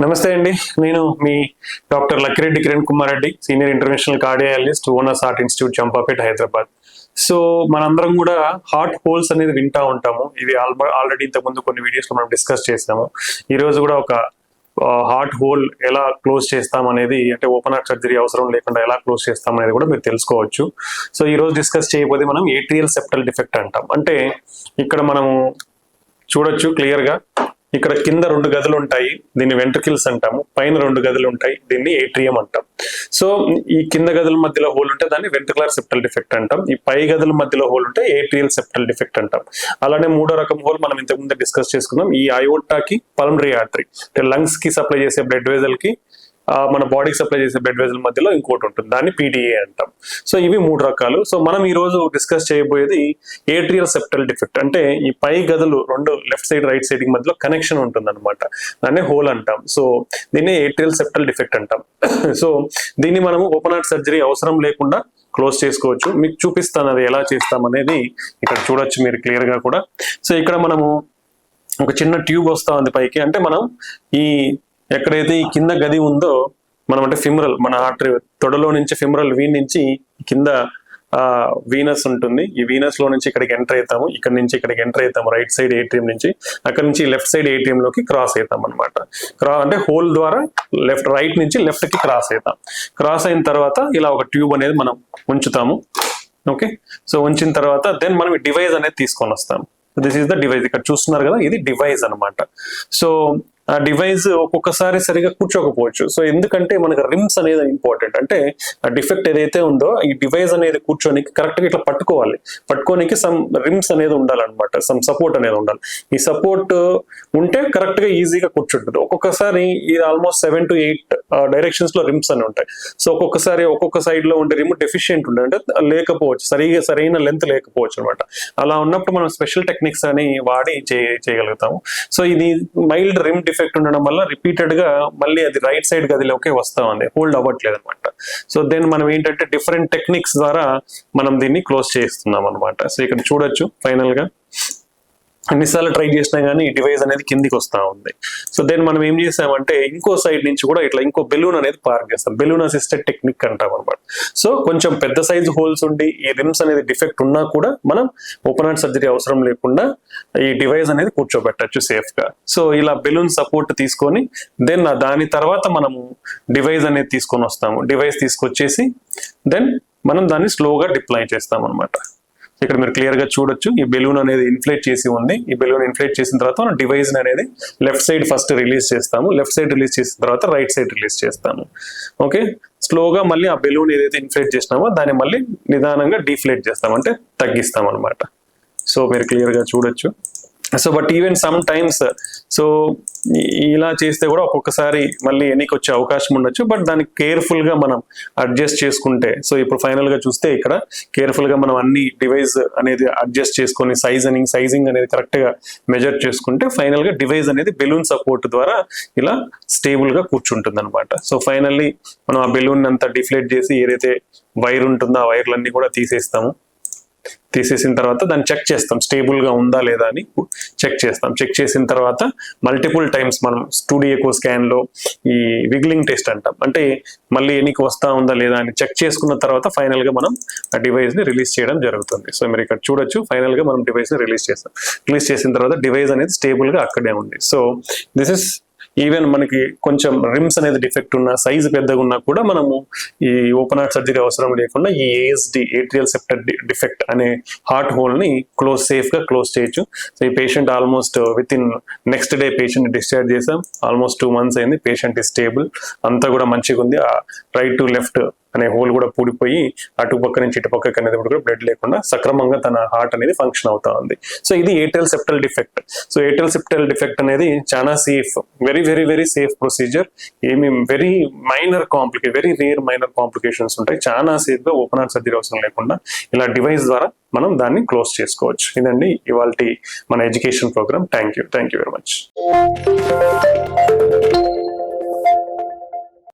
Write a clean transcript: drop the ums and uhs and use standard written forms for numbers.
నమస్తే అండి, నేను మీ doctor Lakkireddy Kiran Kumar Reddy, senior international cardiologist, owners heart institute, Champapet, Hyderabad. So మనందరం కూడా హార్ట్ హోల్స్ అనేది వింటా ఉంటాము. ఇది ఆల్రెడీ ఇంతకుముందు కొన్ని వీడియోస్లో మనం డిస్కస్ చేసాము. ఈరోజు కూడా ఒక హార్ట్ హోల్ ఎలా క్లోజ్ చేస్తాం అనేది, అంటే ఓపెన్ హార్ట్ సర్జరీ అవసరం లేకుండా ఎలా క్లోజ్ చేస్తాం అనేది కూడా మీరు తెలుసుకోవచ్చు. సో ఈ రోజు డిస్కస్ చేయబోతే మనం ఏట్రియల్ సెప్టల్ డిఫెక్ట్ అంటాం. అంటే ఇక్కడ మనము చూడొచ్చు క్లియర్ గా, ఇక్కడ కింద 2 గదులు ఉంటాయి, దీన్ని వెంట్రికల్స్ అంటాము. పైన 2 గదులు ఉంటాయి, దీన్ని ఏట్రియం అంటాం. సో ఈ కింద గదుల మధ్యలో హోల్ ఉంటే దాన్ని వెంట్రికులర్ సెప్టల్ డిఫెక్ట్ అంటాం. ఈ పై గదుల మధ్యలో హోల్ ఉంటే ఏట్రియల్ సెప్టల్ డిఫెక్ట్ అంటాం. అలానే 3వ రకం హోల్ మనం ఇంతకుముందు డిస్కస్ చేసుకున్నాం. ఈ అయోర్టాకి పల్మనరీ ఆర్టరీ, అంటే లంగ్స్ కి సప్లై చేసే బ్లడ్ వెజల్ కి మన బాడీకి సప్లై చేసే బ్లడ్ వెజల్ మధ్యలో ఇంకోటి ఉంటుంది, దాన్ని పీడిఏ అంటాం. సో ఇవి 3 రకాలు. సో మనం ఈ రోజు డిస్కస్ చేయబోయేది ఏట్రియల్ సెప్టల్ డిఫెక్ట్. అంటే ఈ పై గదులు 2 లెఫ్ట్ సైడ్ రైట్ సైడ్ మధ్యలో కనెక్షన్ ఉంటుంది అనమాట, దాన్ని హోల్ అంటాం. సో దీన్ని ఏట్రియల్ సెప్టల్ డిఫెక్ట్ అంటాం. సో దీన్ని మనము ఓపెన్ హార్ట్ సర్జరీ అవసరం లేకుండా క్లోజ్ చేసుకోవచ్చు. మీకు చూపిస్తాను అది ఎలా చేస్తాం అనేది. ఇక్కడ చూడొచ్చు మీరు క్లియర్ గా కూడా. సో ఇక్కడ మనము ఒక చిన్న ట్యూబ్ వస్తా ఉంది పైకి, అంటే మనం ఈ ఎక్కడైతే ఈ కింద గది ఉందో మనం, అంటే ఫిమరల్, మన ఆర్టరీ తొడలో నుంచి ఫిమరల్ వీన్ నుంచి కింద వీనస్ ఉంటుంది. ఈ వీనస్ లో నుంచి ఇక్కడికి ఎంటర్ అవుతాము, ఇక్కడ నుంచి ఇక్కడికి ఎంటర్ అవుతాము రైట్ సైడ్ ఏట్రియం నుంచి. అక్కడ నుంచి లెఫ్ట్ సైడ్ ఏట్రియం లోకి క్రాస్ అవుతాం అనమాట. అంటే హోల్ ద్వారా రైట్ నుంచి లెఫ్ట్ కి క్రాస్ అవుతాం. క్రాస్ అయిన తర్వాత ఇలా ఒక ట్యూబ్ అనేది మనం ఉంచుతాము. ఓకే, సో ఉంచిన తర్వాత దెన్ మనం డివైస్ అనేది తీసుకొని వస్తాం. This is the device. ఇక్కడ చూస్తున్నారు కదా, ఇది డివైస్ అనమాట. సో ఆ డివైస్ ఒక్కొక్కసారి సరిగా కూర్చోకపోవచ్చు. సో ఎందుకంటే మనకు రిమ్స్ అనేది ఇంపార్టెంట్. అంటే ఆ డిఫెక్ట్ ఏదైతే ఉందో ఈ డివైస్ అనేది కూర్చోనికి కరెక్ట్ గా ఇట్లా పట్టుకోనికి సమ్ రిమ్స్ అనేది ఉండాలన్నమాట, సమ్ సపోర్ట్ అనేది ఉండాలి. ఈ సపోర్ట్ ఉంటే కరెక్ట్ గా ఈజీగా కూర్చుంటుంది. ఒక్కొక్కసారి ఇది ఆల్మోస్ట్ 7 to 8 డైరెక్షన్స్ లో రిమ్స్ అని ఉంటాయి. సో ఒక్కొక్కసారి ఒక్కొక్క సైడ్ లో ఉండే రిమ్ డెఫిషియెంట్ ఉండే, అంటే లేకపోవచ్చు, సరైన లెంత్ లేకపోవచ్చు అనమాట. అలా ఉన్నప్పుడు మనం స్పెషల్ టెక్నిక్స్ అని వాడి చేయగలుగుతాము. సో ఇది మైల్డ్ రిమ్ డిఫెక్ట్ ఉండడం వల్ల రిపీటెడ్ గా మళ్ళీ అది రైట్ సైడ్ గదిలోకి వస్తా ఉంది, హోల్డ్ అవ్వట్లేదు అనమాట. సో దెన్ మనం ఏంటంటే డిఫరెంట్ టెక్నిక్స్ ద్వారా మనం దీన్ని క్లోజ్ చేస్తున్నాం అనమాట. సో ఇక్కడ చూడొచ్చు ఫైనల్ గా ఎన్నిసార్లు ట్రై చేసినా కానీ ఈ డివైస్ అనేది కిందికి వస్తా ఉంది. సో దెన్ మనం ఏం చేసామంటే ఇంకో సైడ్ నుంచి కూడా ఇట్లా ఇంకో బెలూన్ అనేది పార్క్ చేస్తాం. బెలూన్ అసిస్టెడ్ టెక్నిక్ అంటాం అనమాట. సో కొంచెం పెద్ద సైజు హోల్స్ ఉండి ఈ రిమ్స్ అనేది డిఫెక్ట్ ఉన్నా కూడా మనం ఓపెన్ హార్ట్ సర్జరీ అవసరం లేకుండా ఈ డివైస్ అనేది కూర్చోబెట్టచ్చు సేఫ్ గా. సో ఇలా బెలూన్ సపోర్ట్ తీసుకొని దెన్ దాని తర్వాత మనము డివైస్ అనేది తీసుకొని వస్తాము. డివైస్ తీసుకొచ్చేసి దెన్ మనం దాన్ని స్లోగా డిప్లాయ్ చేస్తాం అనమాట. ఇక్కడ మీరు క్లియర్ గా చూడొచ్చు, ఈ బెలూన్ అనేది ఇన్ఫ్లేట్ చేసి ఉంది. ఈ బెలూన్ ఇన్ఫ్లేట్ చేసిన తర్వాత మనం డివైస్ అనేది లెఫ్ట్ సైడ్ ఫస్ట్ రిలీజ్ చేస్తాము. లెఫ్ట్ సైడ్ రిలీజ్ చేసిన తర్వాత రైట్ సైడ్ రిలీజ్ చేస్తాము. ఓకే, స్లోగా మళ్ళీ ఆ బెలూన్ ఏదైతే ఇన్ఫ్లేట్ చేసినామో దాన్ని మళ్ళీ నిదానంగా డీఫ్లేట్ చేస్తాం, అంటే తగ్గిస్తాం అనమాట. సో మీరు క్లియర్ గా చూడొచ్చు. So but even some times so ఇలా చేస్తే కూడా ఒక్కొక్కసారి మళ్ళీ ఎన్నికి వచ్చే అవకాశం ఉండొచ్చు. బట్ దానికి కేర్ఫుల్ గా మనం అడ్జస్ట్ చేసుకుంటే, సో ఇప్పుడు ఫైనల్ గా చూస్తే ఇక్కడ కేర్ఫుల్ గా మనం అన్ని డివైస్ అనేది అడ్జస్ట్ చేసుకొని సైజింగ్ అనేది కరెక్ట్ గా మెజర్ చేసుకుంటే ఫైనల్ గా డివైస్ అనేది బెలూన్ సపోర్ట్ ద్వారా ఇలా స్టేబుల్ గా కూర్చుంటుంది అనమాట. సో ఫైనల్లీ మనం ఆ బెలూన్ అంతా డిఫ్లేట్ చేసి ఏదైతే వైర్ ఉంటుందో ఆ వైర్లన్నీ కూడా తీసేస్తాము. తీసేసిన తర్వాత దాన్ని చెక్ చేస్తాం, స్టేబుల్ గా ఉందా లేదా అని చెక్ చేస్తాం. చెక్ చేసిన తర్వాత మల్టిపుల్ టైమ్స్ మనం 2D ఎకో స్కాన్ లో ఈ విగ్లింగ్ టెస్ట్ అంటాం, అంటే మళ్ళీ ఎనికి వస్తా ఉందా లేదా అని చెక్ చేసుకున్న తర్వాత ఫైనల్ గా మనం ఆ డివైస్ ని రిలీజ్ చేయడం జరుగుతుంది. సో మీరు ఇక్కడ చూడొచ్చు, ఫైనల్ గా మనం డివైస్ ని రిలీజ్ చేస్తాం. రిలీజ్ చేసిన తర్వాత డివైస్ అనేది స్టేబుల్ గా అక్కడే ఉంది. సో దిస్ ఇస్ ఈవెన్ మనకి కొంచెం రిమ్స్ అనేది డిఫెక్ట్ ఉన్నా, సైజ్ పెద్దగా ఉన్నా కూడా మనము ఈ ఓపెన్ హార్ట్ సర్జరీ అవసరం లేకుండా ఈ ఏఎస్డి, ఏట్రియల్ సెప్టల్ డిఫెక్ట్ అనే హార్ట్ హోల్ ని సేఫ్ గా క్లోజ్ చేయొచ్చు. సో ఈ patient almost with in next day patient discharge చేసాం. ఆల్మోస్ట్ 2 months అయింది. పేషెంట్ is స్టేబుల్, అంతా కూడా మంచిగా ఉంది. ఆ రైట్ టు లెఫ్ట్ అనే హోల్ కూడా పూడిపోయి అటు పక్క నుంచి ఇటు పక్కకి అనేది కూడా బ్లడ్ లేకుండా సక్రమంగా తన హార్ట్ అనేది ఫంక్షన్ అవుతా ఉంది. సో ఇది atrial septal defect. So atrial septal defect అనేది చాలా safe, very very very safe procedure. Very very rare minor complications ఉంటాయి. చాలా సేఫ్ గా ఓపెన్ హార్ట్ సర్జరీ అవసరం లేకుండా ఇలా డివైస్ ద్వారా మనం దాన్ని క్లోజ్ చేసుకోవచ్చు. ఇదండి ఇవాల్టి మన education program. Thank you very much.